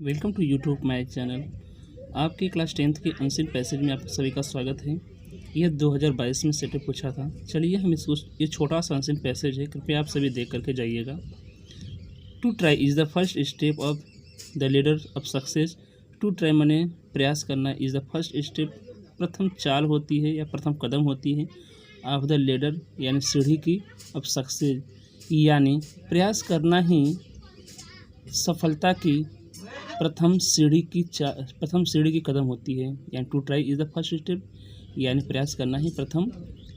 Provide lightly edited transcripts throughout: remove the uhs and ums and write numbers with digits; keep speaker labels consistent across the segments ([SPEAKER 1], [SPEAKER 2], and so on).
[SPEAKER 1] Welcome to YouTube my channel. आपके class 10th के unseen passage में आप सभी का स्वागत है। यह 2022 में सेटअप पूछा था। चलिए हम इसको, ये छोटा सा अनसीन पैसेज है, कृपया आप सभी देख करके जाइएगा। To try is the first step of the ladder of success. To try माने प्रयास करना, इज़ द फर्स्ट स्टेप प्रथम चाल होती है या प्रथम कदम होती है, ऑफ द लेडर यानी सीढ़ी की, ऑफ सक्सेस यानी प्रयास करना ही सफलता की प्रथम सीढ़ी की कदम होती है। यानी to try is the first step यानी प्रयास करना ही प्रथम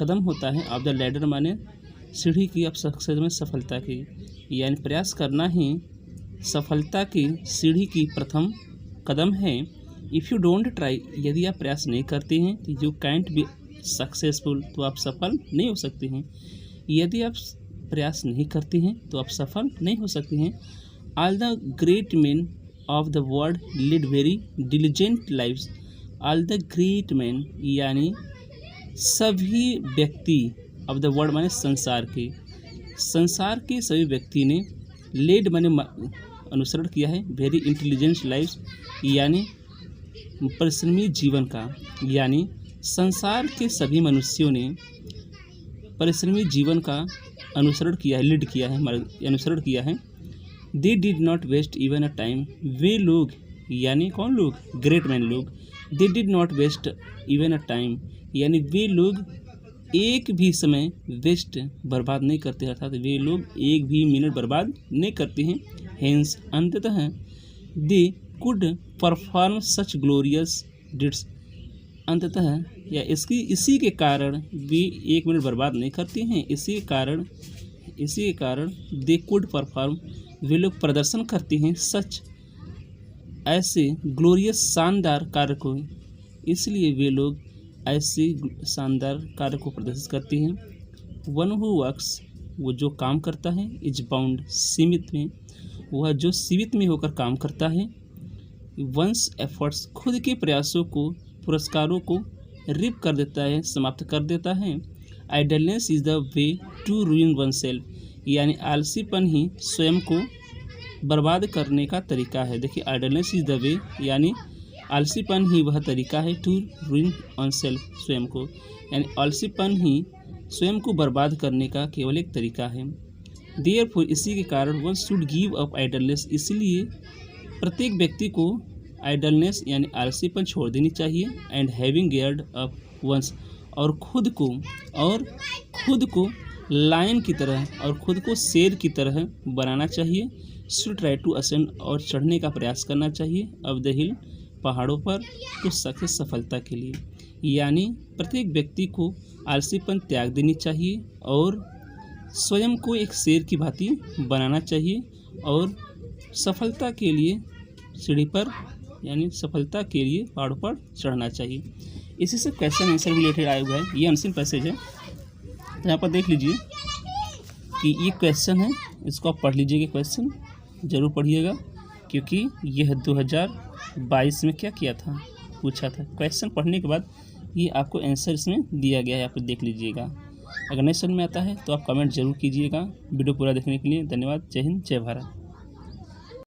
[SPEAKER 1] कदम होता है। ऑफ द लैडर माने सीढ़ी की, ऑफ सक्सेस में सफलता की, यानी प्रयास करना ही सफलता की सीढ़ी की प्रथम कदम है। इफ़ यू डोंट ट्राई, यदि आप प्रयास नहीं करते हैं तो यू कैंट बी सक्सेसफुल, तो आप सफल नहीं हो सकते हैं। यदि आप प्रयास नहीं करते हैं तो आप सफल नहीं हो सकते हैं। All the great man of the world lead very diligent lives. All the great man यानी सभी व्यक्ति, ऑफ द वर्ल्ड माने संसार के सभी व्यक्ति ने, लीड माने अनुसरण किया है, वेरी इंटेलिजेंट लाइव्स यानी परिश्रमी जीवन का, यानी संसार के सभी मनुष्यों ने परिश्रमी जीवन का अनुसरण किया है, लीड किया है, अनुसरण किया है। They did not waste even a time, वे लोग यानी कौन लोग, ग्रेट मैन लोग। They did not waste even a time यानी वे लोग एक भी समय वेस्ट बर्बाद नहीं करते, अर्थात वे लोग एक भी मिनट बर्बाद नहीं करते हैं। हेंस अंततः they could perform such glorious डिड्स, अंततः या इसी के कारण वे एक मिनट बर्बाद नहीं करते हैं। इसी के कारण दे कुड परफॉर्म, वे लोग प्रदर्शन करते हैं, सच ऐसे ग्लोरियस शानदार कार्य को, इसलिए वे लोग ऐसे शानदार कार्य को प्रदर्शित करते हैं। वन हु वर्क्स, वो जो काम करता है, इज बाउंड सीमित में, वह जो सीमित में होकर काम करता है। वंस एफर्ट्स, खुद के प्रयासों को, पुरस्कारों को रिप कर देता है, समाप्त कर देता है। Idleness is the way to ruin oneself, यानी आलसीपन ही स्वयं को बर्बाद करने का तरीका है। देखिए, आइडलनेस इज द वे यानी आलसीपन ही वह तरीका है, टू रूइन वन सेल्फ स्वयं को, यानी आलसीपन ही स्वयं को बर्बाद करने का केवल एक तरीका है। देयरफॉर, इसी के कारण one should give up idleness, इसलिए प्रत्येक व्यक्ति को आइडलनेस यानी आलसीपन छोड़ देनी चाहिए। And having geared up once, और खुद को लायन की तरह और खुद को शेर की तरह बनाना चाहिए। शुड ट्राई टू असेंड, और चढ़ने का प्रयास करना चाहिए। ऑफ द हिल, पहाड़ों पर, तो सक्सेस सफलता के लिए, यानी प्रत्येक व्यक्ति को आलसीपन त्याग देनी चाहिए और स्वयं को एक शेर की भांति बनाना चाहिए और सफलता के लिए सीढ़ी पर यानी सफलता के लिए पहाड़ों पर चढ़ना चाहिए। इसी से क्वेश्चन आंसर रिलेटेड आया हुआ है, ये अनसीन पैसेज है। तो यहाँ पर देख लीजिए कि ये क्वेश्चन है, इसको आप पढ़ लीजिएगा, क्वेश्चन ज़रूर पढ़िएगा, क्योंकि यह 2022 में क्या किया था, पूछा था। क्वेश्चन पढ़ने के बाद ये आपको आंसर इसमें दिया गया है, आप देख लीजिएगा। अगर नहीं समझ में आता है तो आप कमेंट जरूर कीजिएगा। वीडियो पूरा देखने के लिए धन्यवाद। जय हिंद, जय भारत।